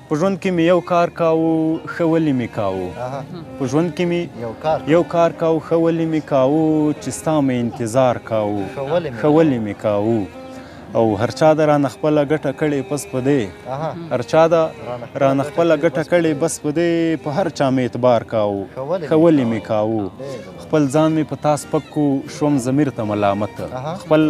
په ژوند کې مې یو کار کاوه ښه ولې مې کاوه په ژوند کې مې یو کار کاوه ښه ولې مې کاوه چې ستا مې انتظار کاوه ښه ولې مې کاوه او هر چا د رانه خپله ګټه کړې پس په دې هر چا د رانه خپله ګټه کړې بس په دې په هر چا مې اعتبار کاوه ښه ولې مې کاوه خپل ځان مې په تا سپک کو شوم ضمیر ته ملامت خپل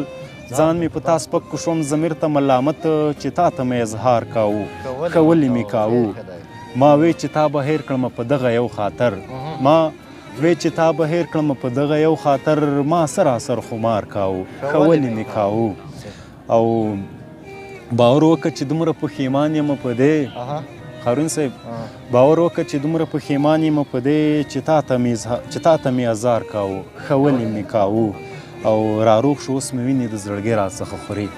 ځان مې په تا سپک کو شوم ضمیر ته ملامت چې تا ته مې اظهار کاوه ښه ولې مې کاوه ما وی چې تا به هیر کړم په دغه یو خاطر ما وی چې تا به هیر کړم په دغه یو خاطر ما سراسر خمار کاوه ښه ولې مې کاوه او باور وکړه چې دومره پښیمان یم په دې خاورین صاحب باور وکړه چې دومره پښیمان یم په دې چې تا ته مې ازار کاوه ښه ولې مې کاوه او راروغ شو اوس مې ویني د زړګي راڅخه خوري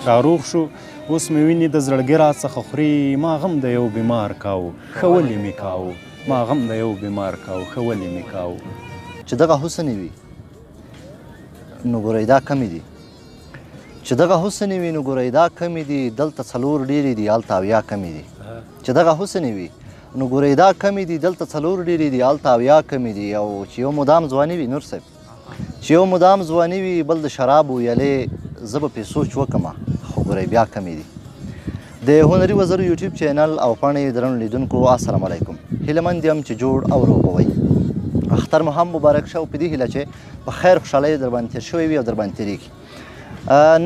راروغ شو اوس مې ویني د زړګي راڅخه خوري ما غم د یو بیمار کاوه ښه ولې مې کاوه ما غم د یو بیمار کاوه ښه ولې مې کاوه چې دغه حسن وي نو ګورئ دا کمې دي چې دغه حسن وي نو ګورئ دا کمې دي دلته څلور ډېرې دي هلته اویا کمې دي چې دغه حسن وي نو ګورئ دا کمې دي دلته څلور ډېرې دي هلته اویا کمې دي او چې یو مدام ځواني وي نور صاحب چې یو مدام ځواني وي بل د شرابو یلې زه به پرې سوچ وکړم خو ګورئ بیا کمې دي د هنري وزر یوټیوب چینل او پاڼې درنو لیدونکو السلام علیکم هیله مند یم چې جوړ او روغ وئ اختر مو هم مبارک شه او په دې هیله چې په خیر خوشحالۍ در باندې تېر شوی وي او در باندې تېرېږي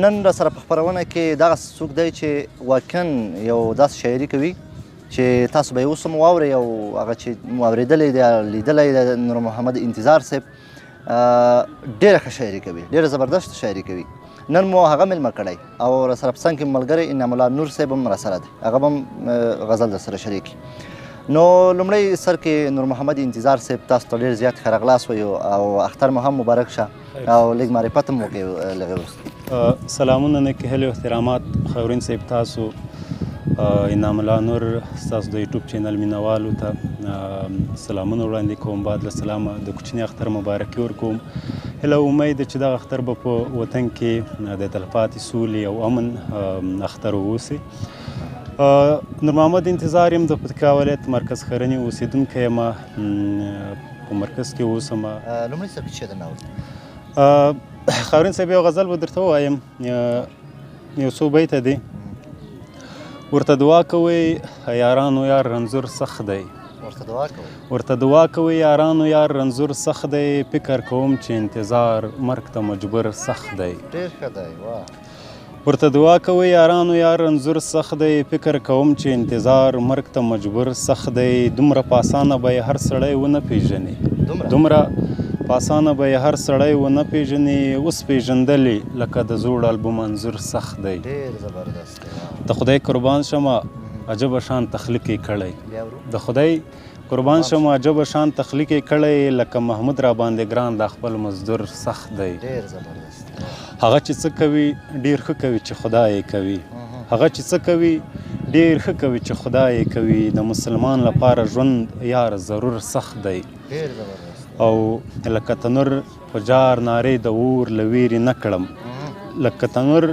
نن را سره په خپرونه کې دغه څوک دی چې واقعا یو داسې شاعري کوي چې تاسو به یې اوس هم واورئ او هغه چې مو اورېدلی دی لیدلی دی نور محمد انتظار صاحب ډېره ښه شاعري کوي ډېره زبردست شاعري کوي نن مو هغه مېلمه کړی او را سره په څنګ کې ملګری انعام الله نور صاحب هم را سره دی هغه به هم غزل در سره شریک نو لومړی سر کې نور محمد انتظار صاحب تاسو ته ډېر زیات ښه راغلاست وایو او اختر مو هم مبارک شه او لږ معرفت هم وکړئ لږ وروسته سلامونه نیکې هیلې او احترامات خاورین صاحب تاسو انعام الله نور ستاسو د یوټیوب چینل مینوالو ته سلامونه وړاندې کوم بعد له سلامه د کوچني اختر مبارکي ورکوم هیله امید ده چې دغه اختر به په وطن کې د تلپاتې سولې او امن اختر واوسي نور محمد انتظار یم د پکتیکا ولایت مرکز خرنې اوسېدونکی یم په مرکز کې اوسم لومړی سر کې څه درنه خاورین صاحب یو غزل به درته ووایم یو څو بیته دی ورته دعا کوئ یارانو یار رنځور سخت دی ورته دعا کوئ یارانو یار رنځور سخت دی فکر کوم چې انتظار مرګ ته مجبور سخت دی ورته دعا کوئ یارانو یار رنځور سخت دی فکر کوم چې انتظار مرګ ته مجبور سخت دی دومره په اسانه به یې هر سړی ونه پیژني دومره په اسانه به یې هر سړی ونه پیژني اوس پیژندلې لکه د زوړ البوم انځور سخت دی د خدای قربان شمه عجبه شان تخلیق یې کړی د خدای قربان شمه عجبه شان تخلیق یې کړی لکه محمود را باندې ګران دا خپل مزدور سخت دی هغه چې څه کوي ډېر ښه کوي چې خدای یې کوي هغه چې څه کوي ډېر ښه کوي چې خدای یې کوي د مسلمان لپاره ژوند یار ضرور سخت دی او لکه تنور په جار نارې د اور له ویرې نه کړم لکه تنور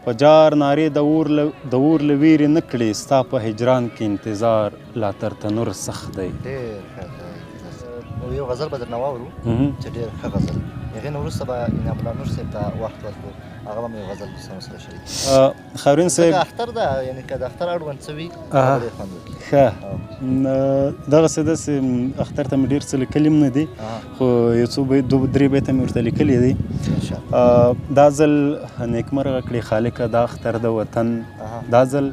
په جار نارې د اور له ویرې نه کړې ستا په هجران کې انتظار لا تر تنور سخت دی یو غزل به درنه واورو چې ډېر ښه غزل هغې نه وروسته به انعام الله نور صاحب ته وخت ورکړو هغه به مې یو غزل سره شریک خاورین صاحب اختر ده یعنې که د اختر اړوند څه وي ډېر خوند وکړي ښه دغسې داسې اختر ته مې ډېر څه لیکلي هم نه دي خو یو څو درې بیته مې ورته لیکلي دي دا ځل نیکمرغه کړي خالقه دا اختر د وطن دا ځل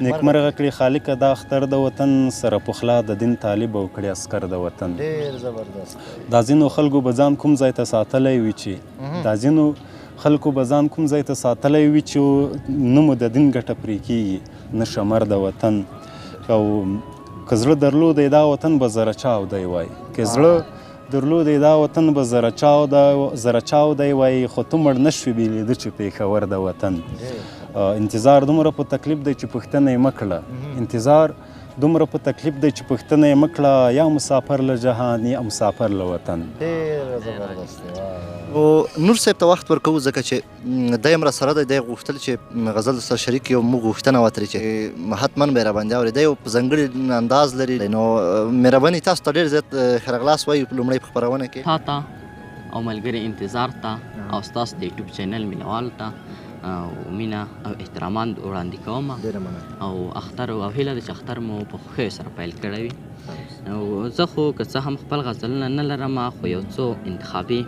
نیکمرغه کړي خالقه دا اختر د وطن سره پخلا د دین طالب او کړي عسکر د وطن ډېر زبردست دا ځینو خلکو به ځان کوم ځای ته ساتلی وي چې دا ځینو خلکو به ځان کوم ځای ته ساتلی وي چې نه مو د دین ګټه پرې کېږي نه شمر د وطن او که زړه درلودی دا وطن به زره چاودی وای که زړه درلودی دا وطن به زره چاودی وای خو ته مړ نه شوې بېلېده چې پېښور د وطن انتظار دومره په تکلیف دی چې پوښتنه یې مه کړه انتظار دومره په تکلیف دی چې پوښتنه یې مه کړه یا مسافر له جهان یا مسافر له وطن. ډېره زبردست دی. نو نور صاحب ته وخت ورکوو ځکه چې دی هم راسره دی. دی غوښتل چې غزل سره شریک یو موږ غوښتنه وترې چې حتما به یې راباندې اوري. دی یو په ځانګړي انداز لري. نو مهرباني تاسو ته ډېر زیات ښه راغلاست وایو لومړی په خپرونه کې تا ته او ملګري انتظار ته او ستاسو د یوټیوب چینل مینوالو ته او مینه او احترامان وړاندې کوم او اختر او هیله ده چې اختر مو په خوښیو سره پیل کړی وي. او زه خو که څه هم خپل غزلونه نه لرم خو یو څو انتخابي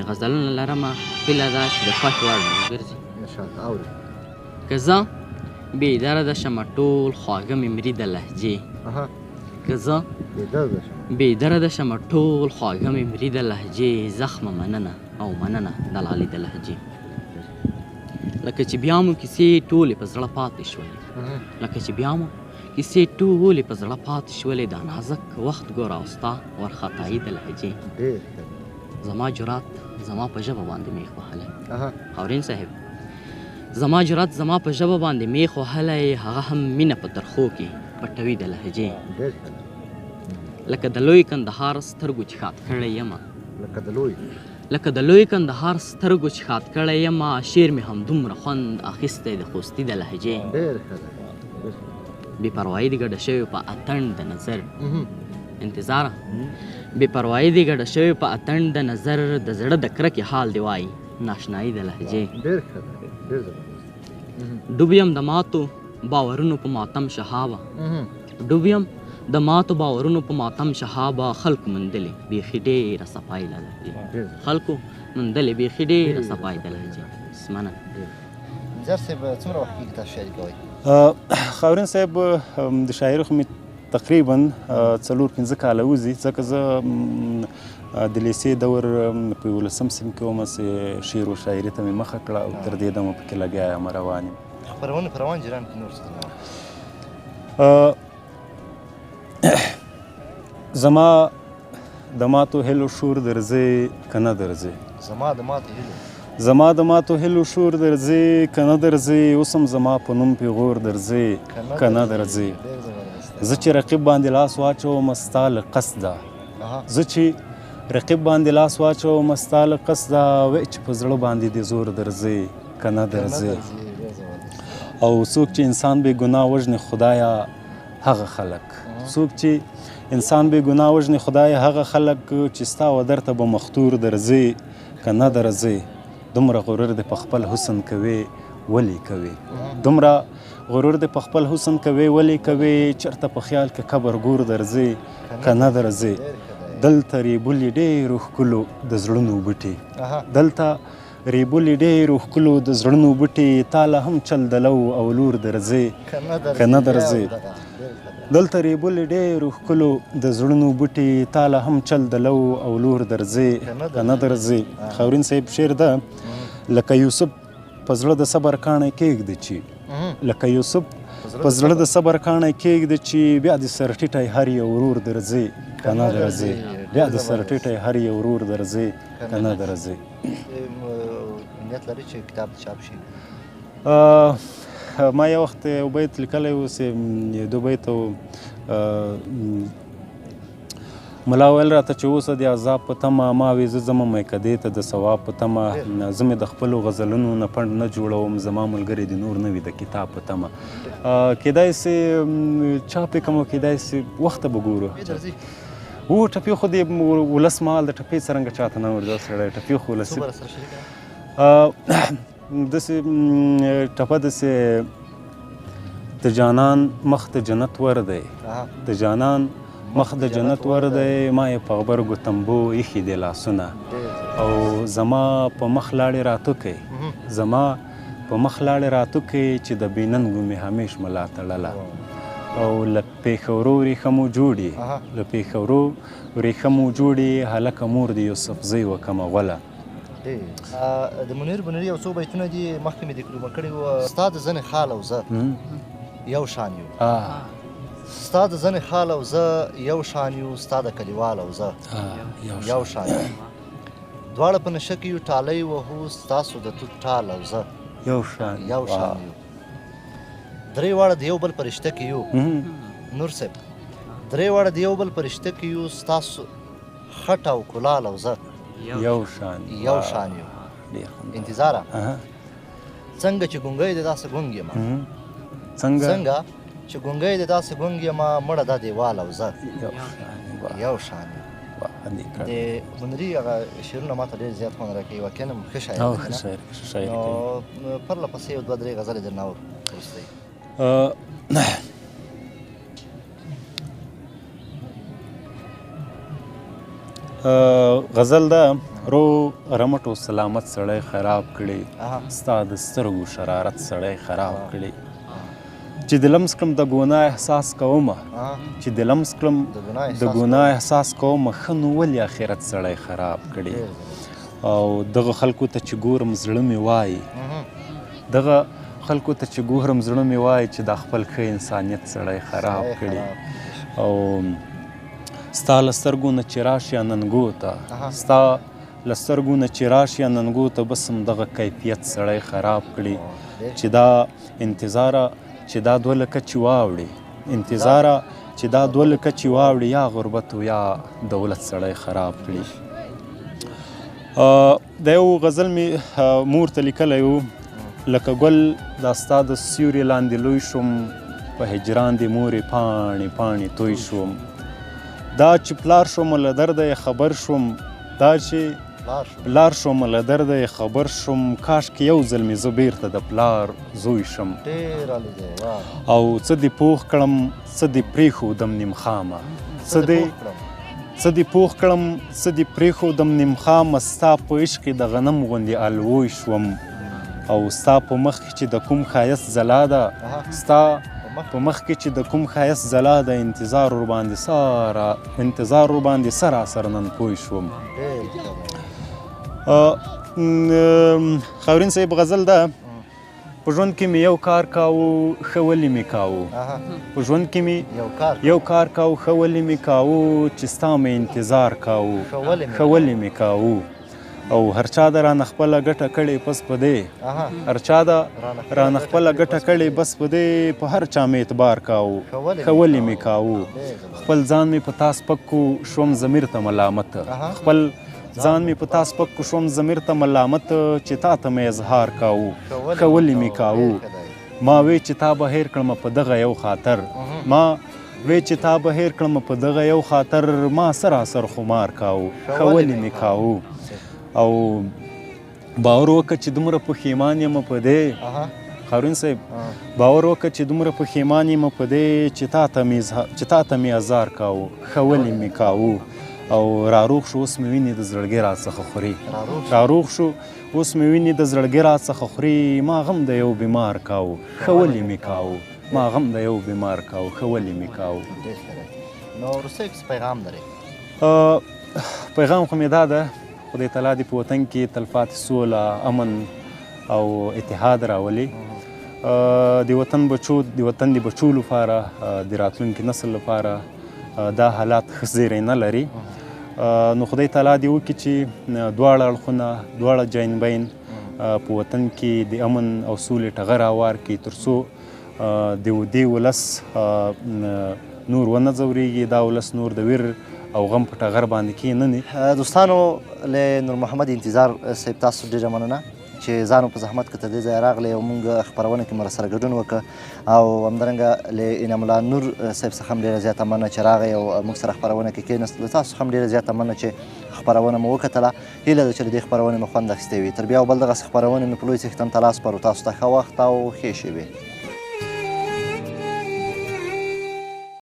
غزلونه لرم. هیله ده چې د خوښ وړ مې وګرځي. که زه بېدرده شمه ټول خواږه مې مري د لهجې. که زه بېدرده شمه ټول خواږه مې مري د لهجې. زخمه مننه او مننه دلالې د لهجې. لکه چې بیا مو کیسې ټولې په زړه پاتې شولې. لکه چې بیا مو کیسې ټولې په زړه پاتې شولې. دا نازک وخت ګوره او ستا ورخطایي د لهجې. زما جرات زما په ژبه باندې میخ وهلی. خاورین صاحب زما جرات زما په ژبه باندې میخ وهلی. هغه هم مینه په ترخو کې پټوي د لهجې. لکه د لوی کندهار سترګو چې ښاد کړی یمه. لکه د لوی کندهار سترګو چې ښاد کړی یمه. شعر مې هم دومره خوند اخیستی د خوستي د لهجې. بې پروایي دې ګډه شوې په اتڼ د نظر. انتظاره بې پروایي دې ګډه شوې په اتڼ د نظر. د زړه د کرکې حال دی وایي ناشنایي د لهجې. ډوب یم د ماتو باورونو په ماتم شهابه. ډوب یم د ماتو باورونو په ماتم شهابه. خلکو موندلې بیخي ډېره صفایي د لهجې. خلکو موندلې بیخي ډېره صفایي د لهجې. مننه. انتظار صاحب څومره وخت کېږي تاسو شاعري کوئ؟ خاورین صاحب د شاعري خو مې تقریبا 4-5 کاله وځي ځکه زه د لیسې دور په 11 صنف کې وم شعر و شاعري ته مې مخه کړه او تر دې دمه پکې لګیا یم روان یم. خپرونې په روان جریان کې نور څه زما د ماتو هیلو شور درځي که نه درځي. زما د ماتو هیلو زما د ماتو هیلو شور درځي که نه درځي. اوس هم زما په نوم پیغور درځي که نه درځي. زه چې رقیب باندې لاس واچوم ستا له قصده. زه چې رقیب باندې لاس واچوم ستا له قصده. وایي چې په زړه باندې دې زور درځي که نه درځي. او څوک چې انسان بې ګناه وژني خدایه هغه خلک. څوک چې انسان بې ګناه وژني خدایه هغه خلک چې ستا و درته به مختور درځي که نه درځي. دومره غرور دې په خپل حسن کوي ولې کوي. دومره غرور دې په خپل حسن کوي ولې کوي. چېرته په خیال کې قبر ګور درځي که نه درځي. دلته ریبلي ډېرو ښکلو د زړونو بوټي. دلته ریبلي ډېرو ښکلو د زړونو بوټي. تاله هم چل دلو او لور درځي که نه درځي. دلته ریبلي ډېرو ښکلو د زړونو بوټي. تاله هم چل دلو او لور درځي که نه درځي. خاورین صاحب شعر ده لکه یوسف په زړه د صبر کاڼی کېږدي چې لکه یوسف په زړه د صبر کاڼی کېږدي چې بیا د سر ټیټی هر یو ورور درځي که نه درځي. بیا د سر ټیټی هر یو ورور درځي که نه درځي. نیت لري چې کتاب چاپ شي؟ ما یو وخت یو بیت لیکلی و چې دو بیت ملا ویل راته چې اوسه د عذاب په تمه ما وې زه ځمه میکدې ته د ثواب په تمه. زه مې د خپلو غزلونو نه پنډ نه جوړوم. زما ملګری د نور نه وي د کتاب په تمه. کیدای سي چاپ یې کوم کیدای سي وخته به ګورو. و ټپې خو د ولس مال د ټپې څرنګه چاته نه ورځه سړی ټپې خو ولسي داسې ټپه داسې د جانان مخ د جنت ور دی. د جانان مخ د جنت ور دی. ما یې په غبرګو تمبو ایښي دي لاسونه. او زما په مخ لاړې راتوکئ. زما په مخ لاړې راتوکئ چې د بې ننګو مې همیش ملا تړله. او له پېښورو ورېښمو جوړې له پېښورو ورېښمو جوړې. هلکه مور د یوسفزۍ وکمه غوله. د منیر بنوري یو څو بیتونه دي مخکې مې ذکرونه کړي وو. ستا د زنې خال او زه یو شان یو. ستا د زنې خال او زه یو شان یو. ستا د کلیوال او زه یو شان یو. دواړه په نشه کې یو ټالۍ وهو. ستاسو د توت ټال او زه یو شان یو. درې واړه د یو بل په رشته کې یو. نور صاحب درې واړه د یو بل په رشته کې یو ستاسو خټ او کلال او زه یو شان یو شان یو انتظاره څنګه چې ګونګی دی داسې ګونګ یم څنګه چې ګونګی دی داسې ګونګ یم مړه دا دیوال او زه یو شان د هنري هغه شعرونه ماته ډېر زیات خوند راکوي واقعا هم ښه شاعر دی نو پرله پسې یو دوه درې غزلې درنه وروستی غزل ده رو رمټ و سلامت سړی خراب کړي ستا د سترګو شرارت سړی خراب کړي چې د لمس کړم د ګناه احساس کومه چې د لمس کړم د ګناه احساس کومه ښه نو ولې آخرت سړی خراب کړي او دغه خلکو ته چې ګورم زړه مې وایي دغه خلکو ته چې ګورم زړه مې وایي چې دا خپل ښه انسانیت سړی خراب کړي او ستا له سترګو نه چې راشي ننګو ته ستا له سترګو نه چې راشي ننګو ته بس هم دغه کیفیت سړی خراب کړي چې دا انتظاره چې دا دوه لکه چې واوړي انتظاره چې دا دوه لکه چې واوړي یا غربت و یا دولت سړی خراب کړي د یو غزل مې مور ته لیکلی و لکه ګل دا ستا د سیوري لاندې لوی شوم په هجران د مورې پاڼې پاڼې توی شوم دا چې پلار شوم له درده خبر شوم دا چې پلار شوم له درده خبر شوم کاشکې یو ځل مې زه بیرته د پلار زوی شم او څه دې پوخ کړم څه دې پرېښودم نیمخامه څه دې پوخ کړم څه دې پرېښودم نیمخامه ستا په عشق کې د غنم غوندې الوی شوم او ستا په مخ کې چې د کوم ښایست ځلا ده ستا په مخ کې چې د کوم ښایست ځلا ده انتظار ورباندې سراسر نن پوه شوم خاورین صاحب غزل ده په ژوند کې مې یو کار کاوه ښه ولې مې کاوه په ژوند کې مې یو کار کاوه ښه ولې مې کاوه چې ستا مې انتظار کاوه ښه ولې مې کاوه او هر چا د رانه خپله ګټه کړې بس په دې هر چا د رانه خپله ګټه کړې بس په دې په هر چا مې اعتبار کاوه ښه ولې مې کاوه خپل ځان مې په تا سپک کو شوم ضمیر ته ملامت خپل ځان مې په تا سپک کو شوم ضمیر ته ملامت چې تا ته مې اظهار کاوه ښه ولې مې کاوه ما وی چې تا به هیر کړم په دغه یو خاطر ما وی چې تا به هیر کړم په دغه یو خاطر ما سراسر خمار کاوه ښه ولې مې کاوه او باور وکړه چې دومره پښیمان یم په دې خاورین صاحب باور وکړه چې دومره پښیمان یم په دې چې تا ته مې ازار کاوه ښه ولې مې کاوه او راروغ شو اوس مې وینې د زړګي راڅخه خوري راروغ شو اوس مې وینې د زړګي راڅخه خوري ما غم د یو بیمار کاوه ښه ولې مې کاوه ما غم د یو بیمار کاوه ښه ولې مې کاوه نو وروستی پیغام لرې پیغام خو مې دا ده خدای تعالی دې په وطن کې تلپاتې سوله امن او اتحاد راولي د وطن د بچو لپاره د راتلونکي نسل لپاره دا حالات ښه زیری نه لري نو خدای تعالی دې وکړي چې دواړه اړخونه دواړه جانبین په وطن کې د امن او سولې ټغر هوار کړي تر څو د دې ولس نور ونه ځورېږي دا ولس نور د ویر او غم په ټغر باندې کېنني دوستانو له نور محمد انتظار صاحب تاسو ډېره مننه چې ځان په زحمت کې تر دې ځایه راغلی او موږ خپرونه کې مو سره ګډون وکړه او همدارنګه له انعام الله نور صاحب څخه هم ډېره زیاته مننه چې راغی او موږ سره خپرونه کې کېناست له تاسو څخه هم ډېره زیاته مننه چې خپرونه مو وکتله هیله ده چې د دې خپرونې مو خوند اخیستی وي تر بیا او بل دغسې خپرونې مې په لوی څښتن ته لاس سپارو تاسو ته ښه وخت او ښې شېبې